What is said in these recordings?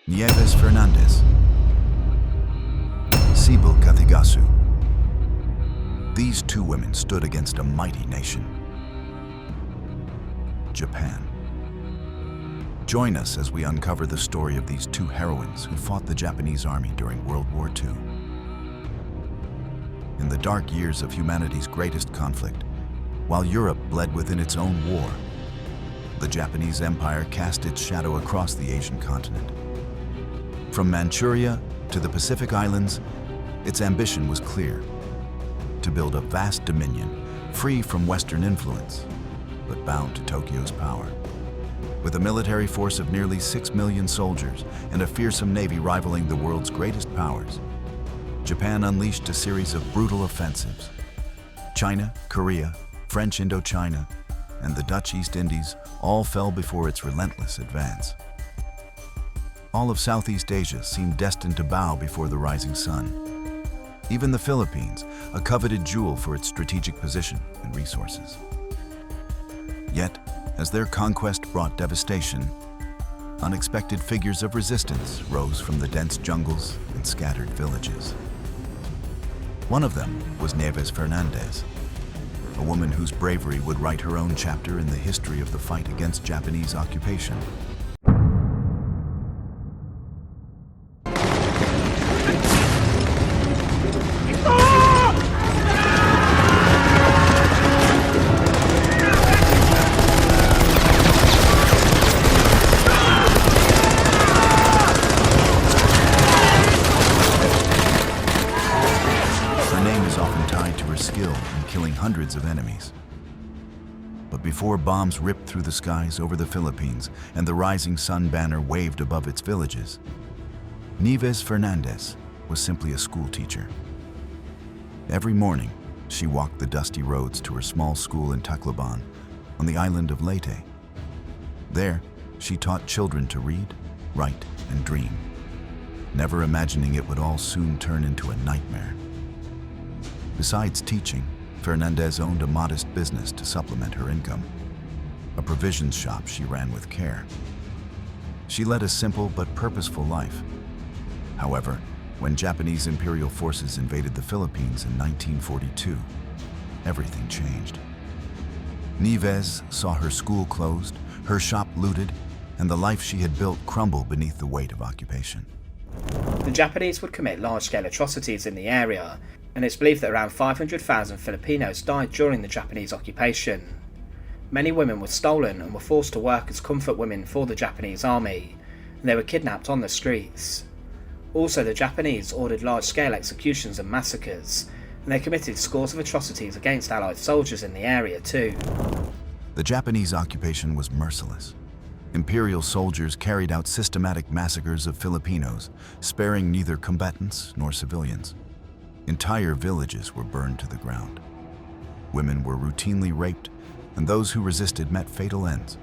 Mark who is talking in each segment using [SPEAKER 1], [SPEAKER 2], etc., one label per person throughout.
[SPEAKER 1] Nieves Fernández, Sybil Kathigasu. These two women stood against a mighty nation, Japan. Join us as we uncover the story of these two heroines who fought the Japanese army during World War II. In the dark years of humanity's greatest conflict, while Europe bled within its own war, the Japanese Empire cast its shadow across the Asian continent. From Manchuria to the Pacific Islands, its ambition was clear: to build a vast dominion free from Western influence, but bound to Tokyo's power. With a military force of nearly 6 million soldiers and a fearsome navy rivaling the world's greatest powers, Japan unleashed a series of brutal offensives. China, Korea, French Indochina, and the Dutch East Indies all fell before its relentless advance. All of Southeast Asia seemed destined to bow before the rising sun. Even the Philippines, a coveted jewel for its strategic position and resources. Yet, as their conquest brought devastation, unexpected figures of resistance rose from the dense jungles and scattered villages. One of them was Nieves Fernández, a woman whose bravery would write her own chapter in the history of the fight against Japanese occupation. Skill in killing hundreds of enemies. But before bombs ripped through the skies over the Philippines and the rising sun banner waved above its villages, Nieves Fernández was simply a school teacher. Every morning, she walked the dusty roads to her small school in Tacloban on the island of Leyte. There, she taught children to read, write, and dream, never imagining it would all soon turn into a nightmare. Besides teaching, Fernández owned a modest business to supplement her income, a provisions shop she ran with care. She led a simple but purposeful life. However, when Japanese imperial forces invaded the Philippines in 1942, everything changed. Nieves saw her school closed, her shop looted, and the life she had built crumble beneath the weight of occupation.
[SPEAKER 2] The Japanese would commit large-scale atrocities in the area, and it's believed that around 500,000 Filipinos died during the Japanese occupation. Many women were stolen and were forced to work as comfort women for the Japanese army, and they were kidnapped on the streets. Also, the Japanese ordered large-scale executions and massacres, and they committed scores of atrocities against Allied soldiers in the area too.
[SPEAKER 1] The Japanese occupation was merciless. Imperial soldiers carried out systematic massacres of Filipinos, sparing neither combatants nor civilians. Entire villages were burned to the ground. Women were routinely raped, and those who resisted met fatal ends.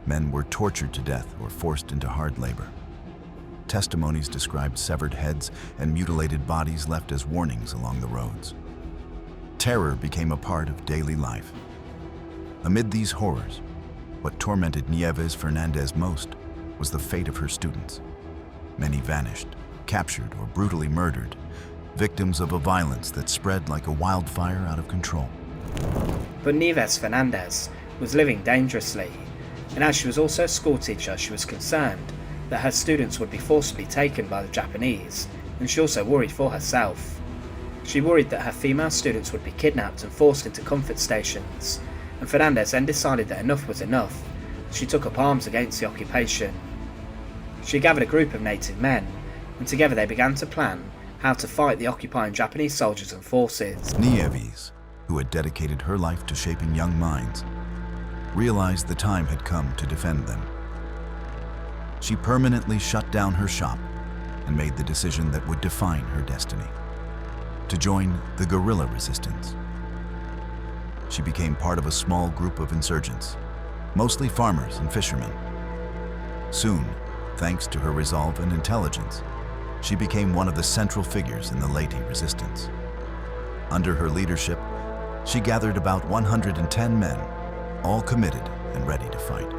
[SPEAKER 1] Men were tortured to death or forced into hard labor. Testimonies described severed heads and mutilated bodies left as warnings along the roads. Terror became a part of daily life. Amid these horrors, what tormented Nieves Fernández most was the fate of her students. Many vanished, captured, or brutally murdered, victims of a violence that spread like a wildfire out of control.
[SPEAKER 2] But Nieves Fernández was living dangerously, and as she was also a school teacher, she was concerned that her students would be forcibly taken by the Japanese, and she also worried for herself. She worried that her female students would be kidnapped and forced into comfort stations, and Fernández then decided that enough was enough. She took up arms against the occupation. She gathered a group of native men, and together they began to plan how to fight the occupying Japanese soldiers and forces.
[SPEAKER 1] Nieves, who had dedicated her life to shaping young minds, realized the time had come to defend them. She permanently shut down her shop and made the decision that would define her destiny: to join the guerrilla resistance. She became part of a small group of insurgents, mostly farmers and fishermen. Soon, thanks to her resolve and intelligence, she became one of the central figures in the Leyte resistance. Under her leadership, she gathered about 110 men, all committed and ready to fight.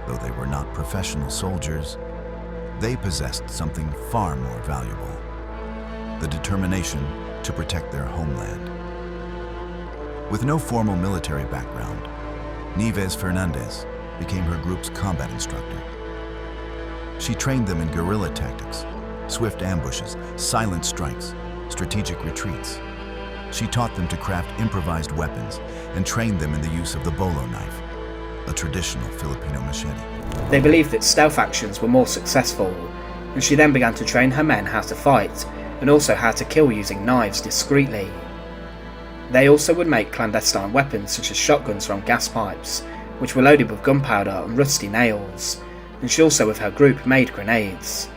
[SPEAKER 1] Though they were not professional soldiers, they possessed something far more valuable: the determination to protect their homeland. With no formal military background, Nieves Fernández became her group's combat instructor. She trained them in guerrilla tactics, swift ambushes, silent strikes, strategic retreats. She taught them to craft improvised weapons and trained them in the use of the bolo knife, a traditional Filipino machete.
[SPEAKER 2] They believed that stealth actions were more successful, and she then began to train her men how to fight and also how to kill using knives discreetly. They also would make clandestine weapons such as shotguns from gas pipes, which were loaded with gunpowder and rusty nails, and she also with her group made grenades.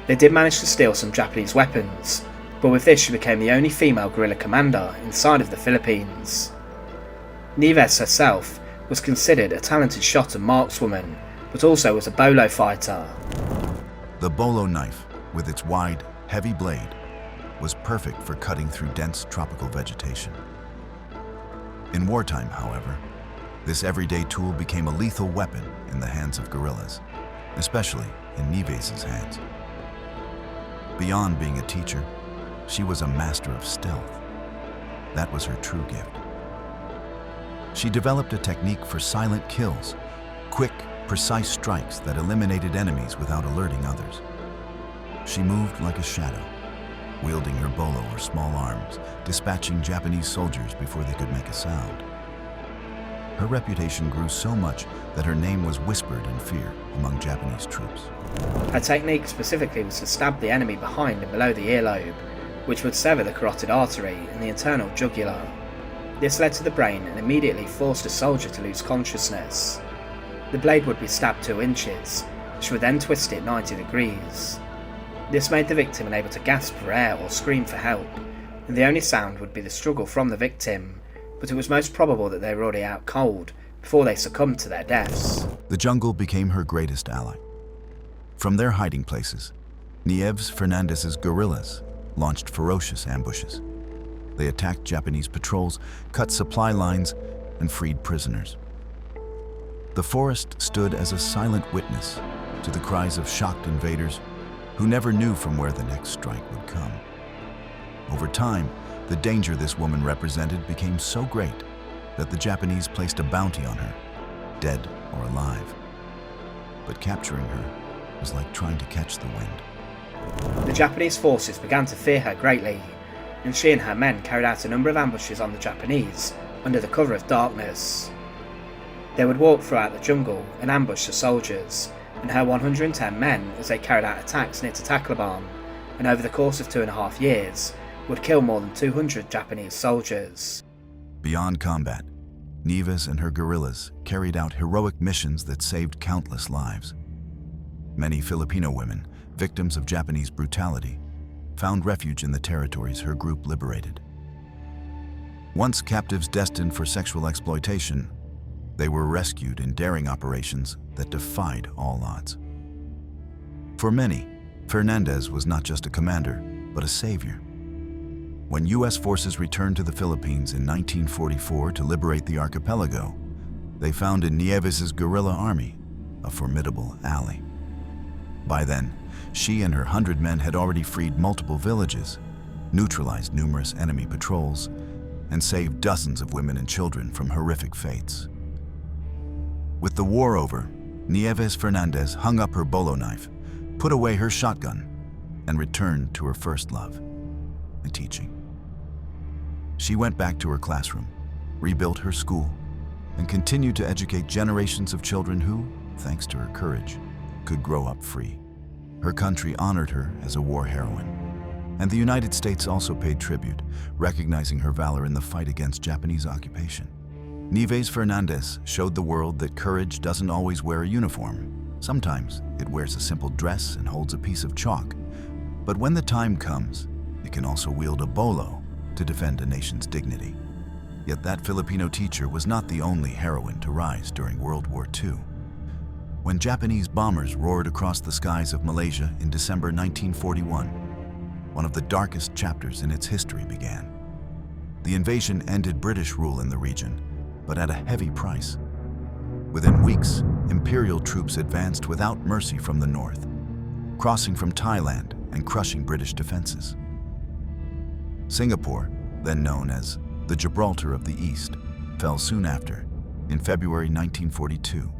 [SPEAKER 2] They did manage to steal some Japanese weapons, but with this she became the only female guerrilla commander inside of the Philippines. Nieves herself was considered a talented shot and markswoman, but also was a bolo fighter.
[SPEAKER 1] The bolo knife, with its wide, heavy blade, was perfect for cutting through dense tropical vegetation. In wartime, however, this everyday tool became a lethal weapon in the hands of guerrillas, especially in Nieves' hands. Beyond being a teacher, she was a master of stealth. That was her true gift. She developed a technique for silent kills, quick, precise strikes that eliminated enemies without alerting others. She moved like a shadow, wielding her bolo or small arms, dispatching Japanese soldiers before they could make a sound. Her reputation grew so much that her name was whispered in fear among Japanese troops.
[SPEAKER 2] Her technique specifically was to stab the enemy behind and below the earlobe, which would sever the carotid artery and the internal jugular. This led to the brain and immediately forced a soldier to lose consciousness. The blade would be stabbed 2 inches, which would then twist it 90 degrees. This made the victim unable to gasp for air or scream for help, and the only sound would be the struggle from the victim, but it was most probable that they were already out cold before they succumbed to their deaths.
[SPEAKER 1] The jungle became her greatest ally. From their hiding places, Nieves Fernández's guerrillas launched ferocious ambushes. They attacked Japanese patrols, cut supply lines, and freed prisoners. The forest stood as a silent witness to the cries of shocked invaders who never knew from where the next strike would come. Over time, the danger this woman represented became so great that the Japanese placed a bounty on her, dead or alive. But capturing her was like trying to catch the wind.
[SPEAKER 2] The Japanese forces began to fear her greatly, and she and her men carried out a number of ambushes on the Japanese under the cover of darkness. They would walk throughout the jungle and ambush the soldiers, and her 110 men as they carried out attacks near to Tacloban, and over the course of 2.5 years, would kill more than 200 Japanese soldiers.
[SPEAKER 1] Beyond combat, Nieves and her guerrillas carried out heroic missions that saved countless lives. Many Filipino women, victims of Japanese brutality, found refuge in the territories her group liberated. Once captives destined for sexual exploitation, they were rescued in daring operations that defied all odds. For many, Fernández was not just a commander, but a savior. When U.S. forces returned to the Philippines in 1944 to liberate the archipelago, they found in Nieves' guerrilla army a formidable ally. By then, she and her 100 men had already freed multiple villages, neutralized numerous enemy patrols, and saved dozens of women and children from horrific fates. With the war over, Nieves Fernández hung up her bolo knife, put away her shotgun, and returned to her first love, teaching. She went back to her classroom, rebuilt her school, and continued to educate generations of children who, thanks to her courage, could grow up free. Her country honored her as a war heroine, and the United States also paid tribute, recognizing her valor in the fight against Japanese occupation. Nieves Fernández showed the world that courage doesn't always wear a uniform. Sometimes it wears a simple dress and holds a piece of chalk. But when the time comes, it can also wield a bolo to defend a nation's dignity. Yet that Filipino teacher was not the only heroine to rise during World War II. When Japanese bombers roared across the skies of Malaysia in December 1941, one of the darkest chapters in its history began. The invasion ended British rule in the region, but at a heavy price. Within weeks, Imperial troops advanced without mercy from the north. crossing from Thailand and crushing British defenses. Singapore, then known as the Gibraltar of the East, fell soon after, in February 1942.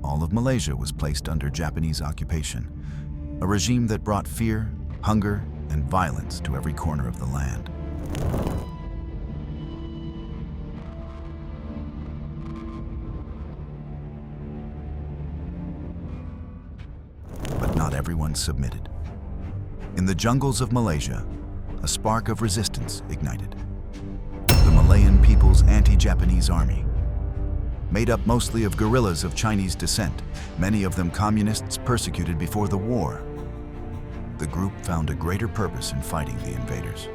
[SPEAKER 1] All of Malaysia was placed under Japanese occupation, a regime that brought fear, hunger, and violence to every corner of the land. But not everyone submitted. In the jungles of Malaysia, a spark of resistance ignited. The Malayan People's Anti-Japanese Army. Made up mostly of guerrillas of Chinese descent, many of them communists persecuted before the war. The group found a greater purpose in fighting the invaders.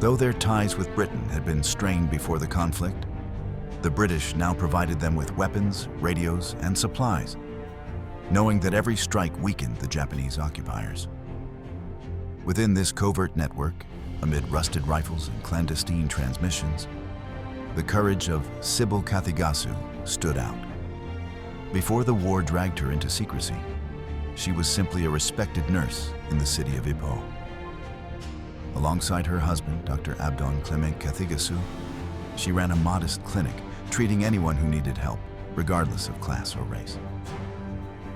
[SPEAKER 1] Though their ties with Britain had been strained before the conflict, the British now provided them with weapons, radios, and supplies, knowing that every strike weakened the Japanese occupiers. Within this covert network, amid rusted rifles and clandestine transmissions, the courage of Sybil Kathigasu stood out. Before the war dragged her into secrecy, she was simply a respected nurse in the city of Ipoh. Alongside her husband, Dr. Abdon Clement Kathigasu, she ran a modest clinic, treating anyone who needed help, regardless of class or race.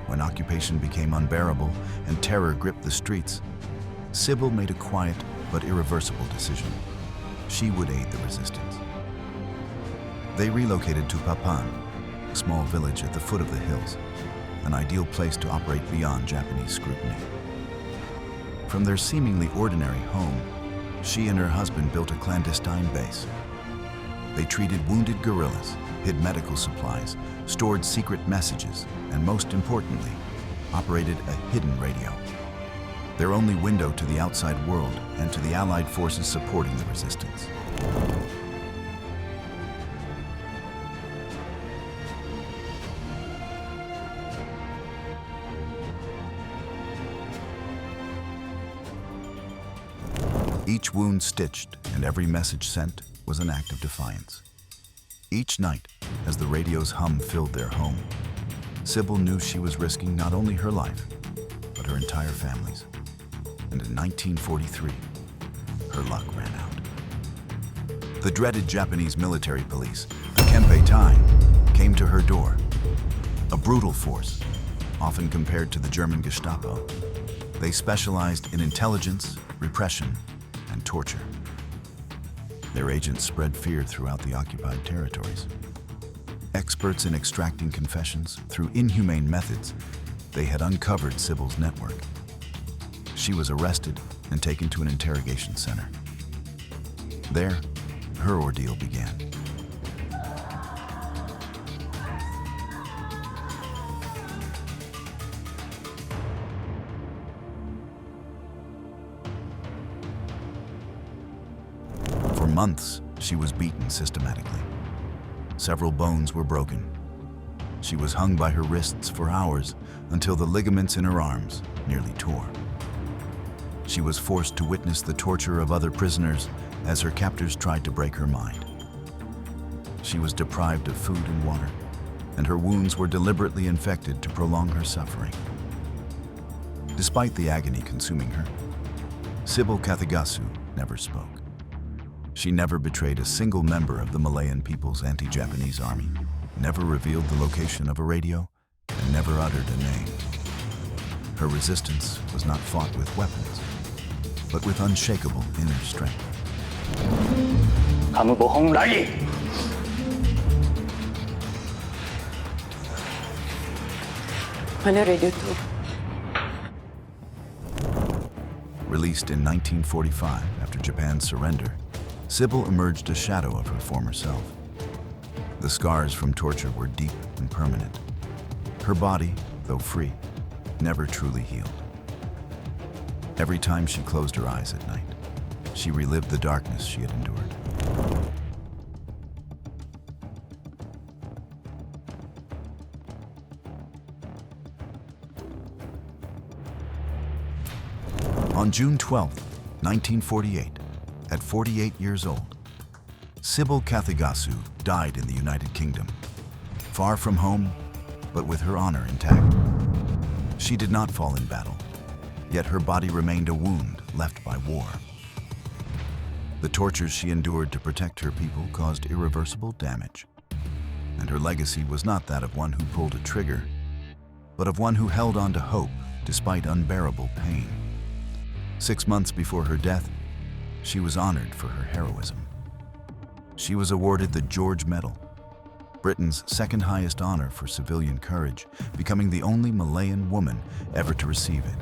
[SPEAKER 1] When occupation became unbearable and terror gripped the streets, Sybil made a quiet but irreversible decision. She would aid the resistance. They relocated to Papan, a small village at the foot of the hills, an ideal place to operate beyond Japanese scrutiny. From their seemingly ordinary home, she and her husband built a clandestine base. They treated wounded guerrillas, hid medical supplies, stored secret messages, and most importantly, operated a hidden radio. Their only window to the outside world and to the Allied forces supporting the resistance. Each wound stitched and every message sent was an act of defiance. Each night, as the radio's hum filled their home, Sybil knew she was risking not only her life, but her entire family's. And in 1943, her luck ran out. The dreaded Japanese military police, the Kempeitai, came to her door. A brutal force, often compared to the German Gestapo. They specialized in intelligence, repression, and torture. Their agents spread fear throughout the occupied territories. Experts in extracting confessions through inhumane methods, they had uncovered Sybil's network. She was arrested and taken to an interrogation center. There, her ordeal began. For months, she was beaten systematically. Several bones were broken. She was hung by her wrists for hours until the ligaments in her arms nearly tore. She was forced to witness the torture of other prisoners as her captors tried to break her mind. She was deprived of food and water, and her wounds were deliberately infected to prolong her suffering. Despite the agony consuming her, Sybil Kathigasu never spoke. She never betrayed a single member of the Malayan People's Anti-Japanese Army, never revealed the location of a radio, and never uttered a name. Her resistance was not fought with weapons, but with unshakable inner strength.
[SPEAKER 3] Kamu bohong lagi.
[SPEAKER 4] Mana radio tu?
[SPEAKER 1] Released in 1945 after Japan's surrender, Sybil emerged a shadow of her former self. The scars from torture were deep and permanent. Her body, though free, never truly healed. Every time she closed her eyes at night, she relived the darkness she had endured. On June 12, 1948, at 48 years old, Sybil Kathigasu died in the United Kingdom, far from home, but with her honor intact. She did not fall in battle, yet her body remained a wound left by war. The tortures she endured to protect her people caused irreversible damage, and her legacy was not that of one who pulled a trigger, but of one who held on to hope despite unbearable pain. 6 months before her death, she was honored for her heroism. She was awarded the George Medal, Britain's second highest honor for civilian courage, becoming the only Malayan woman ever to receive it.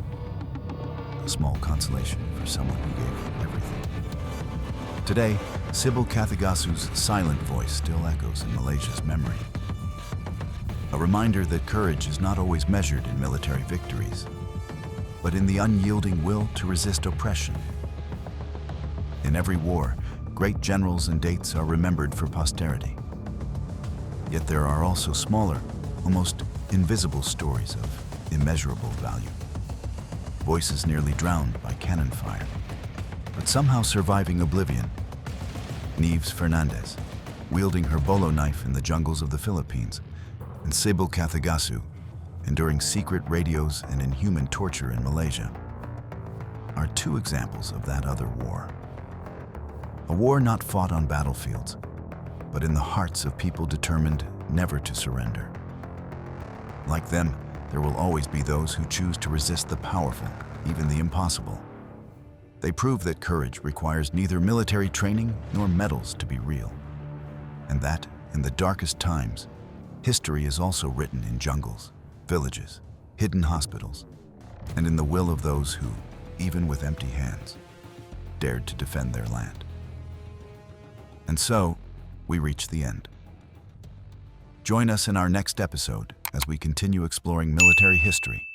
[SPEAKER 1] A small consolation for someone who gave everything. Today, Sybil Kathigasu's silent voice still echoes in Malaysia's memory. A reminder that courage is not always measured in military victories, but in the unyielding will to resist oppression. In every war, great generals and dates are remembered for posterity. Yet there are also smaller, almost invisible stories of immeasurable value. Voices nearly drowned by cannon fire, but somehow surviving oblivion. Nieves Fernández, wielding her bolo knife in the jungles of the Philippines, and Sybil Kathigasu, enduring secret radios and inhuman torture in Malaysia, are two examples of that other war. A war not fought on battlefields, but in the hearts of people determined never to surrender. Like them, there will always be those who choose to resist the powerful, even the impossible. They prove that courage requires neither military training nor medals to be real, and that, in the darkest times, history is also written in jungles, villages, hidden hospitals, and in the will of those who, even with empty hands, dared to defend their land. And so, we reach the end. Join us in our next episode as we continue exploring military history